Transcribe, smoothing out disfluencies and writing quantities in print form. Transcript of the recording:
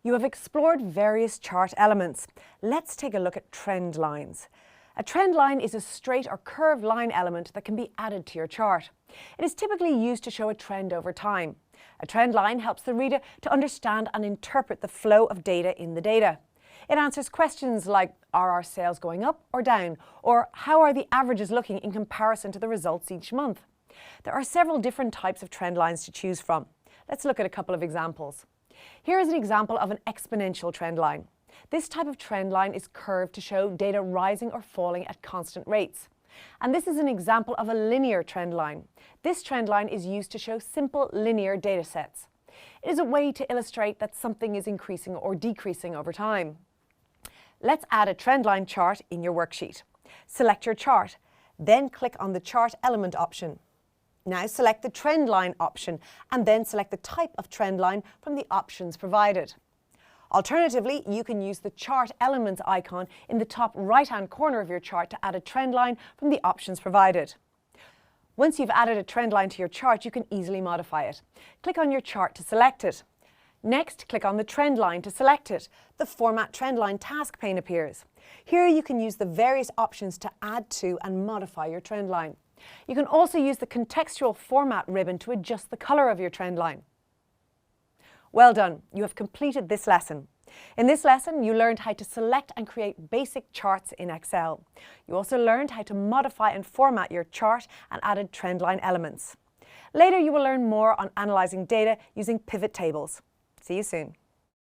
You have explored various chart elements. Let's take a look at trend lines. A trend line is a straight or curved line element that can be added to your chart. It is typically used to show a trend over time. A trend line helps the reader to understand and interpret the flow of data in the data. It answers questions like, are our sales going up or down? Or how are the averages looking in comparison to the results each month? There are several different types of trend lines to choose from. Let's look at a couple of examples. Here is an example of an exponential trend line. This type of trend line is curved to show data rising or falling at constant rates. And this is an example of a linear trend line. This trend line is used to show simple linear data sets. It is a way to illustrate that something is increasing or decreasing over time. Let's add a trend line chart in your worksheet. Select your chart, then click on the Chart Element option. Now select the Trend Line option and then select the type of trend line from the options provided. Alternatively, you can use the Chart Elements icon in the top right-hand corner of your chart to add a trend line from the options provided. Once you've added a trend line to your chart, you can easily modify it. Click on your chart to select it. Next, click on the trend line to select it. The Format Trend Line task pane appears. Here you can use the various options to add to and modify your trend line. You can also use the contextual format ribbon to adjust the color of your trend line. Well done, you have completed this lesson. In this lesson, you learned how to select and create basic charts in Excel. You also learned how to modify and format your chart and added trend line elements. Later, you will learn more on analyzing data using pivot tables. See you soon.